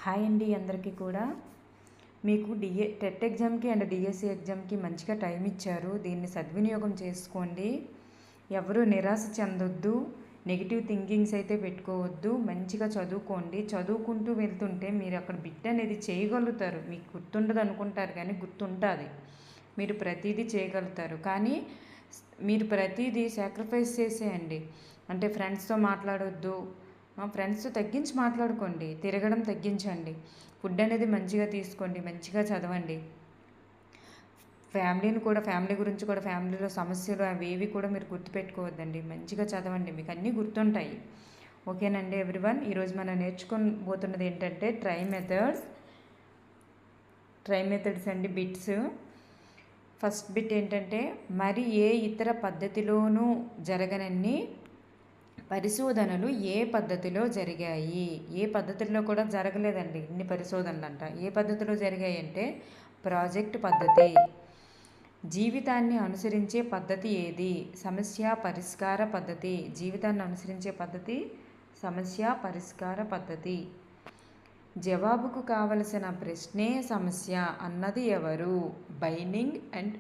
Hi అండి అందరికీ కూడా. మీకు టెట్ ఎగ్జామ్కి అండ్ డిఎస్సి ఎగ్జామ్కి మంచిగా టైం ఇచ్చారు. దీన్ని సద్వినియోగం చేసుకోండి. ఎవరు నిరాశ చెందొద్దు, నెగిటివ్ థింకింగ్స్ అయితే పెట్టుకోవద్దు. మంచిగా చదువుకోండి. చదువుకుంటూ వెళ్తుంటే మీరు అక్కడ బిట్ అనేది చేయగలుగుతారు. మీకు గుర్తుండదు అనుకుంటారు కానీ గుర్తుంటుంది. మీరు ప్రతిదీ చేయగలుగుతారు. కానీ మీరు ప్రతిదీ సాక్రిఫైస్ చేసేయండి. అంటే ఫ్రెండ్స్తో మాట్లాడొద్దు, ఫ్రెండ్స్తో తగ్గించి మాట్లాడుకోండి. తిరగడం తగ్గించండి. ఫుడ్ అనేది మంచిగా తీసుకోండి. మంచిగా చదవండి. ఫ్యామిలీ గురించి కూడా ఫ్యామిలీలో సమస్యలు అవేవి కూడా మీరు గుర్తుపెట్టుకోవద్దండి. మంచిగా చదవండి, మీకు అన్నీ గుర్తుంటాయి. ఓకేనండి ఎవ్రీవన్. ఈరోజు మనం నేర్చుకోబోతున్నది ఏంటంటే ట్రై మెథడ్స్ అండి, బిట్స్. ఫస్ట్ బిట్ ఏంటంటే, మరి ఏ ఇతర పద్ధతిలోనూ జరగనన్ని పరిశోధనలు ఏ పద్ధతిలో జరిగాయి? ఏ పద్ధతిలో కూడా జరగలేదండి ఇన్ని పరిశోధనలు అంట. ఏ పద్ధతిలో జరిగాయి అంటే ప్రాజెక్ట్ పద్ధతి. జీవితాన్ని అనుసరించే పద్ధతి ఏది? సమస్య పరిష్కార పద్ధతి. జీవితాన్ని అనుసరించే పద్ధతి సమస్య పరిష్కార పద్ధతి. జవాబుకు కావలసిన ప్రశ్నే సమస్య అన్నది ఎవరు? బైనింగ్ అండ్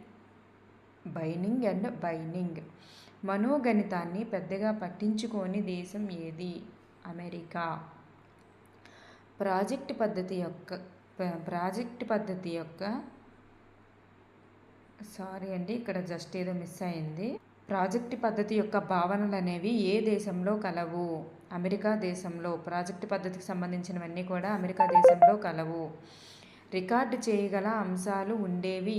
బైనింగ్. మనోగణితాన్ని పెద్దగా పట్టించుకోని దేశం ఏది? అమెరికా. ప్రాజెక్ట్ పద్ధతి యొక్క సారీ అండి, ఇక్కడ జస్ట్ ఏదో మిస్ అయింది. ప్రాజెక్ట్ పద్ధతి యొక్క భావనలు అనేవి ఏ దేశంలో కలవు? అమెరికా దేశంలో. ప్రాజెక్ట్ పద్ధతికి సంబంధించినవన్నీ కూడా అమెరికా దేశంలో కలవు. రికార్డు చేయగల అంశాలు ఉండేవి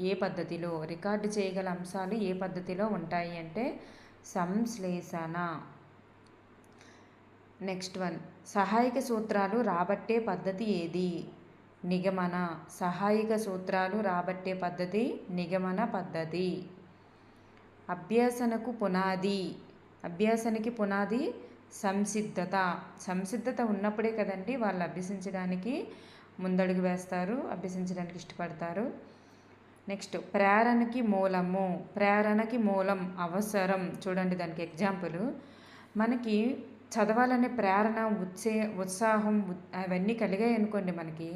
ఏ పద్ధతిలో? రికార్డు చేయగల అంశాలు ఏ పద్ధతిలో ఉంటాయి అంటే సంశ్లేషణ. నెక్స్ట్ వన్, సహాయక సూత్రాలు రాబట్టే పద్ధతి ఏది? నిగమన. సహాయక సూత్రాలు రాబట్టే పద్ధతి నిగమన పద్ధతి. అభ్యాసానికి పునాది సంసిద్ధత. సంసిద్ధత ఉన్నప్పుడే కదండి వాళ్ళు అభ్యసించడానికి ముందడుగు వేస్తారు, అభ్యసించడానికి ఇష్టపడతారు. నెక్స్ట్, ప్రేరణకి మూలం అవసరం. చూడండి దానికి ఎగ్జాంపుల్. మనకి చదవాలనే ప్రేరణ, ఉత్సాహం అవన్నీ కలిగాయి అనుకోండి, మనకి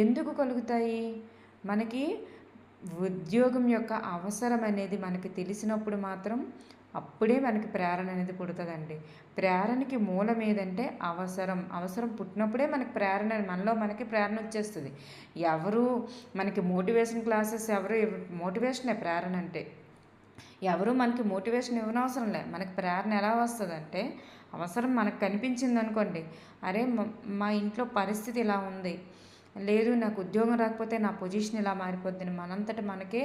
ఎందుకు కలుగుతాయి? మనకి ఉద్యోగం యొక్క అవసరం అనేది మనకి తెలిసినప్పుడు మాత్రం అప్పుడే మనకి ప్రేరణ అనేది పుడుతుందండి. ప్రేరణకి మూలం ఏదంటే అవసరం పుట్టినప్పుడే మనకి ప్రేరణ వచ్చేస్తుంది. మనకి మోటివేషన్ క్లాసెస్ మోటివేషనే ప్రేరణ అంటే. ఎవరు మనకి మోటివేషన్ ఇవ్వనవసరం లే. మనకి ప్రేరణ ఎలా వస్తుంది అంటే, అవసరం మనకు కనిపించింది అనుకోండి, అరే మా ఇంట్లో పరిస్థితి ఇలా ఉంది, లేదు నాకు ఉద్యోగం రాకపోతే నా పొజిషన్ ఇలా మారిపోద్ది, మనంతటి మనకే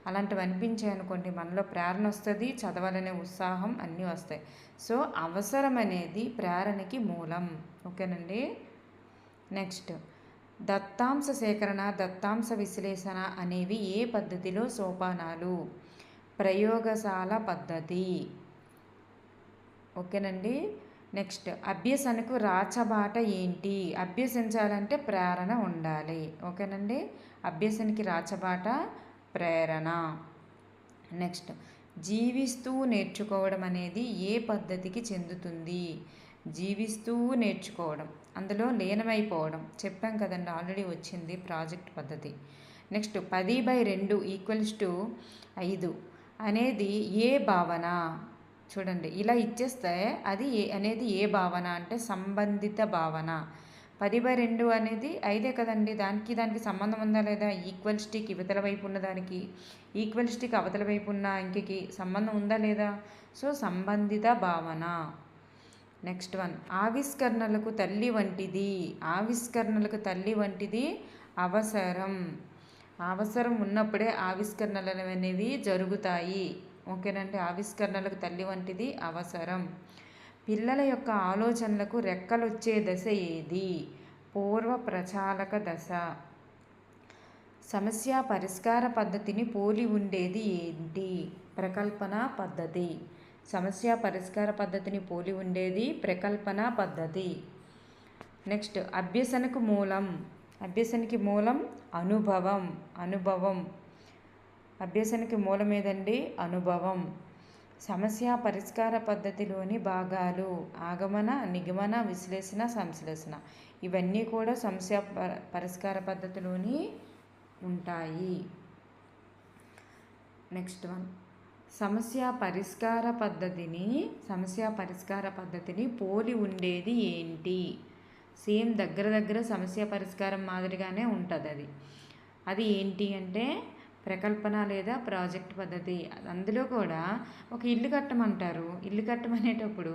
అలాంటివి అనిపించాయి అనుకోండి, మనలో ప్రేరణ వస్తుంది, చదవాలనే ఉత్సాహం అన్నీ వస్తాయి. సో అవసరం అనేది ప్రేరణకి మూలం. ఓకేనండి. నెక్స్ట్, దత్తాంశ సేకరణ, దత్తాంశ విశ్లేషణ అనేవి ఏ పద్ధతిలో సోపానాలు? ప్రయోగశాల పద్ధతి. ఓకేనండి. నెక్స్ట్, అభ్యసనకు రాచబాట ఏంటి? అభ్యసించాలంటే ప్రేరణ ఉండాలి. ఓకేనండి. అభ్యసనకి రాచబాట ప్రేరణ. నెక్స్ట్, జీవిస్తూ నేర్చుకోవడం అనేది ఏ పద్ధతికి చెందుతుంది? జీవిస్తూ నేర్చుకోవడం, అందులో లీనమైపోవడం. చెప్పాం కదండి, ఆల్రెడీ వచ్చింది ప్రాజెక్ట్ పద్ధతి. నెక్స్ట్, 10/2 = 5 అనేది ఏ భావన? చూడండి, ఇలా ఇచ్చేస్తే అది అనేది ఏ భావన అంటే సంబంధిత భావన. 10/2 అనేది 5 కదండి, దానికి సంబంధం ఉందా లేదా? ఈక్వల్ స్టిక్ ఇవతల వైపు ఉన్న దానికి, ఈక్వల్ స్టిక్ అవతల వైపు ఉన్న అంకెకి సంబంధం ఉందా లేదా? సో సంబంధిత భావన. నెక్స్ట్ వన్, ఆవిష్కరణలకు తల్లి వంటిది అవసరం ఉన్నప్పుడే ఆవిష్కరణలు అనేవి జరుగుతాయి. ఓకేనండి. ఆవిష్కరణలకు తల్లి వంటిది అవసరం. పిల్లల యొక్క ఆలోచనలకు రెక్కలొచ్చే దశ ఏది? పూర్వ ప్రచాలక దశ. సమస్య పరిష్కార పద్ధతిని పోలి ఉండేది ఏంటి? ప్రకల్పన పద్ధతి. సమస్య పరిష్కార పద్ధతిని పోలి ఉండేది ప్రకల్పన పద్ధతి. నెక్స్ట్, అభ్యసనకు మూలం అనుభవం. అభ్యసనకి మూలం ఏదండి? అనుభవం. సమస్య పరిష్కార పద్ధతిలోని భాగాలు ఆగమన, నిగమన, విశ్లేషణ, సంశ్లేషణ. ఇవన్నీ కూడా సమస్య పరిష్కార పద్ధతిలోని ఉంటాయి. నెక్స్ట్ వన్, సమస్య పరిష్కార పద్ధతిని పోలి ఉండేది ఏంటి? సేమ్ దగ్గర సమస్య పరిష్కారం మాదిరిగానే ఉంటుంది. అది ఏంటి అంటే ప్రకల్పన లేదా ప్రాజెక్ట్ పద్ధతి. అందులో కూడా ఒక ఇల్లు కట్టమంటారు. ఇల్లు కట్టమనేటప్పుడు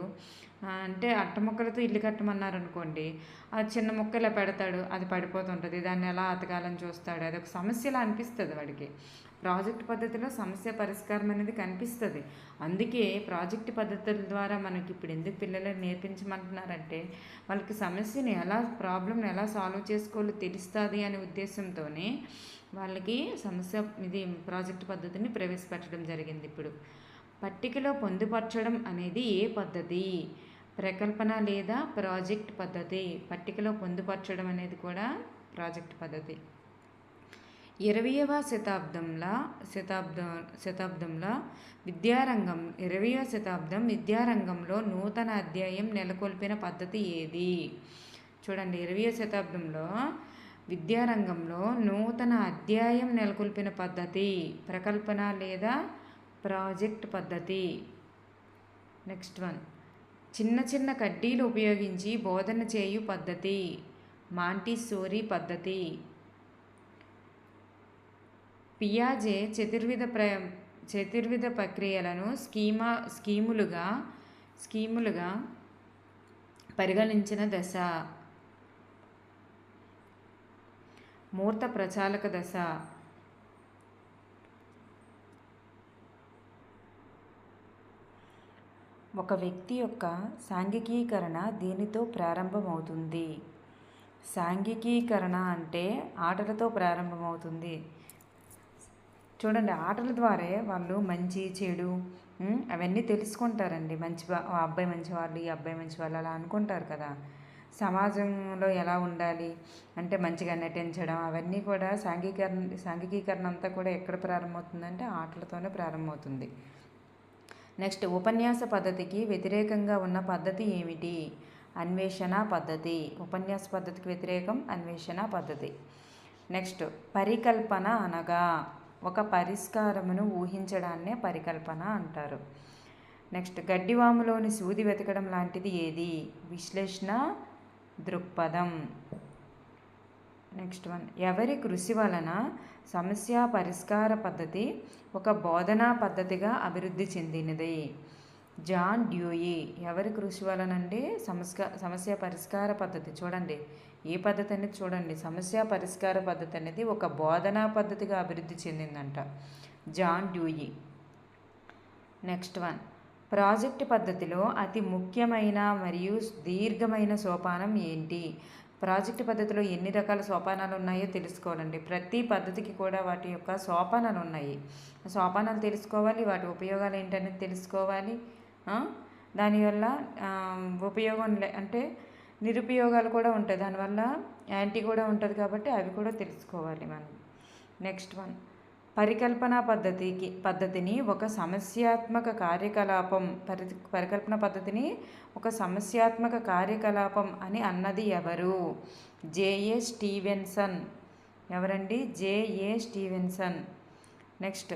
అంటే అట్టముక్కలతో ఇల్లు కట్టమన్నారనుకోండి, ఆ చిన్న ముక్క ఇలా పెడతాడు, అది పడిపోతుంటుంది. దాన్ని ఎలా అతకాలని చూస్తాడు. అది ఒక సమస్యలా అనిపిస్తుంది వాడికి. ప్రాజెక్ట్ పద్ధతిలో సమస్య పరిష్కారం అనేది కనిపిస్తుంది. అందుకే ప్రాజెక్ట్ పద్ధతుల ద్వారా మనకి ఇప్పుడు ఎందుకు పిల్లలకు నేర్పించమంటున్నారంటే వాళ్ళకి సమస్యని ప్రాబ్లంని ఎలా సాల్వ్ చేసుకోవాలో తెలుస్తుంది అనే ఉద్దేశంతోనే వాళ్ళకి ఇది ప్రాజెక్ట్ పద్ధతిని ప్రవేశపెట్టడం జరిగింది. ఇప్పుడు పట్టికలో పొందుపరచడం అనేది ఏ పద్ధతి? ప్రకల్పన లేదా ప్రాజెక్ట్ పద్ధతి. పట్టికలో పొందుపరచడం అనేది కూడా ప్రాజెక్ట్ పద్ధతి. 20వ శతాబ్దంలో విద్యారంగంలో నూతన అధ్యాయం నెలకొల్పిన పద్ధతి ఏది? చూడండి, 20వ శతాబ్దంలో విద్యారంగంలో నూతన అధ్యాయం నెలకొల్పిన పద్ధతి ప్రకల్పన లేదా ప్రాజెక్ట్ పద్ధతి. నెక్స్ట్ వన్, చిన్న కడ్డీలు ఉపయోగించి బోధన చేయు పద్ధతి మాంటిసోరీ పద్ధతి. పియాజే చతుర్విధ ప్రక్రియలను స్కీములుగా పరిగణించిన దశ మూర్త ప్రచాలక దశ. ఒక వ్యక్తి యొక్క సాంఘికీకరణ దేనితో ప్రారంభమవుతుంది? సాంఘికీకరణ అంటే ఆటలతో ప్రారంభమవుతుంది. చూడండి, ఆటల ద్వారా వాళ్ళు మంచి చెడు అవన్నీ తెలుసుకుంటారండి. ఆ అబ్బాయి మంచివాళ్ళు, ఈ అబ్బాయి మంచివాళ్ళు అలా అనుకుంటారు కదా. సమాజంలో ఎలా ఉండాలి అంటే మంచిగా నటించడం, అవన్నీ కూడా సాంఘికీకరణ అంతా కూడా ఎక్కడ ప్రారంభమవుతుందంటే ఆటలతోనే ప్రారంభమవుతుంది. నెక్స్ట్, ఉపన్యాస పద్ధతికి వ్యతిరేకంగా ఉన్న పద్ధతి ఏమిటి? అన్వేషణ పద్ధతి. ఉపన్యాస పద్ధతికి వ్యతిరేకం అన్వేషణ పద్ధతి. నెక్స్ట్, పరికల్పన అనగా ఒక పరిష్కారమును ఊహించడాన్నే పరికల్పన అంటారు. నెక్స్ట్, గడ్డివాములోని సూది వెతకడం లాంటిది ఏది? విశ్లేషణ దృక్పథం. నెక్స్ట్ వన్, ఎవరి కృషి వలన సమస్య పరిష్కార పద్ధతి ఒక బోధనా పద్ధతిగా అభివృద్ధి చెందినది? John Dewey. ఎవరి కృషి వలనండి సమస్య పరిష్కార పద్ధతి? చూడండి, ఏ పద్ధతి అనేది చూడండి, సమస్య పరిష్కార పద్ధతి అనేది ఒక బోధనా పద్ధతిగా అభివృద్ధి చెందిందంట, John Dewey. Next one, project పద్ధతిలో అతి ముఖ్యమైన మరియు దీర్ఘమైన సోపానం ఏంటి? ప్రాజెక్ట్ పద్ధతిలో ఎన్ని రకాల సోపానాలు ఉన్నాయో తెలుసుకోవాలండి. ప్రతి పద్ధతికి కూడా వాటి యొక్క సోపానాలు ఉన్నాయి. సోపానాలు తెలుసుకోవాలి, వాటి ఉపయోగాలు ఏంటనేది తెలుసుకోవాలి. దానివల్ల ఉపయోగం అంటే నిరుపయోగాలు కూడా ఉంటాయి, దానివల్ల యాంటీ కూడా ఉంటుంది కాబట్టి అవి కూడా తెలుసుకోవాలి మనం. నెక్స్ట్ వన్, పరికల్పన పద్ధతిని ఒక సమస్యాత్మక కార్యకలాపం అని అన్నది ఎవరు? జే.ఏ. స్టీవెన్సన్. ఎవరండి? జే.ఏ. స్టీవెన్సన్. నెక్స్ట్,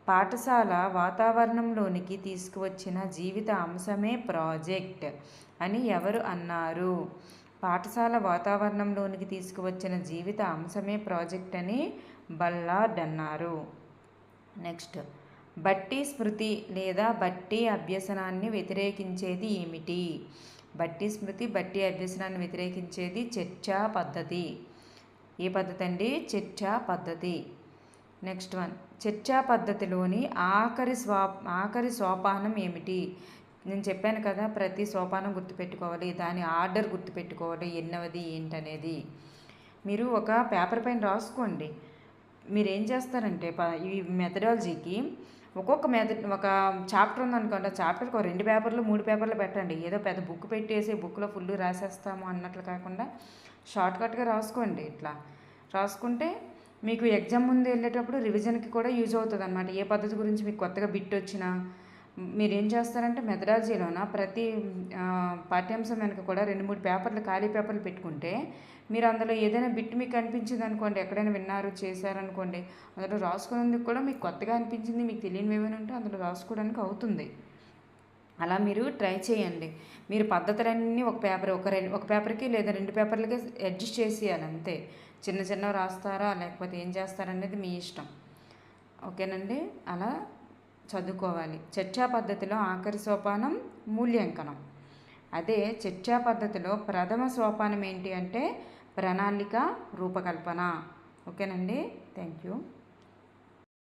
పాఠశాల వాతావరణంలోనికి తీసుకువచ్చిన జీవిత అంశమే ప్రాజెక్ట్ అని ఎవరు అన్నారు? పాఠశాల వాతావరణంలోనికి తీసుకువచ్చిన జీవిత అంశమే ప్రాజెక్ట్ అని బల్లార్డ్ అన్నారు. నెక్స్ట్, బట్టి స్మృతి లేదా బట్టి అభ్యసనాన్ని వ్యతిరేకించేది ఏమిటి? బట్టి స్మృతి, బట్టి అభ్యసనాన్ని వ్యతిరేకించేది చర్చా పద్ధతి. ఏ పద్ధతి అండి? చర్చా పద్ధతి. నెక్స్ట్ వన్, చర్చా పద్ధతిలోని ఆఖరి సోపానం ఏమిటి? నేను చెప్పాను కదా, ప్రతి సోపానం గుర్తుపెట్టుకోవాలి, దాని ఆర్డర్ గుర్తుపెట్టుకోవాలి, ఎన్నవది ఏంటనేది. మీరు ఒక పేపర్ పైన రాసుకోండి. మీరు ఏం చేస్తారంటే ఈ మెథడాలజీకి ఒక చాప్టర్ ఉందనుకోండి, ఆ చాప్టర్కి ఒక 2 పేపర్లు 3 పేపర్లు పెట్టండి. ఏదో పెద్ద బుక్ పెట్టేసి బుక్లో ఫుల్ రాసేస్తాము అన్నట్లు కాకుండా షార్ట్కట్గా రాసుకోండి. ఇట్లా రాసుకుంటే మీకు ఎగ్జామ్ ముందు వెళ్ళేటప్పుడు రివిజన్కి కూడా యూజ్ అవుతుంది అన్నమాట. ఏ పద్ధతి గురించి మీకు కొత్తగా బిట్ వచ్చినా మీరేం చేస్తారంటే మెథడాలజీలోన ప్రతి పాఠ్యాంశం వెనక కూడా 2-3 పేపర్లు ఖాళీ పేపర్లు పెట్టుకుంటే మీరు అందులో ఏదైనా బిట్ మీకు అనిపించింది అనుకోండి, ఎక్కడైనా విన్నారు చేశారనుకోండి, అందులో రాసుకునేందుకు కూడా మీకు కొత్తగా అనిపించింది, మీకు తెలియనివి ఏమైనా ఉంటే అందులో రాసుకోవడానికి అవుతుంది. అలా మీరు ట్రై చేయండి. మీరు పద్ధతులన్నీ ఒక పేపర్కి లేదా 2 పేపర్లకే అడ్జస్ట్ చేసేయాలి అంతే. చిన్న చిన్నవి రాస్తారా లేకపోతే ఏం చేస్తారనేది మీ ఇష్టం. ఓకేనండి. అలా చదువుకోవాలి. చర్చా పద్ధతిలో ఆఖరి సోపానం మూల్యాంకనం. అదే చర్చా పద్ధతిలో ప్రథమ సోపానం ఏంటి అంటే ప్రణాళిక రూపకల్పన. ఓకేనండి. Thank you.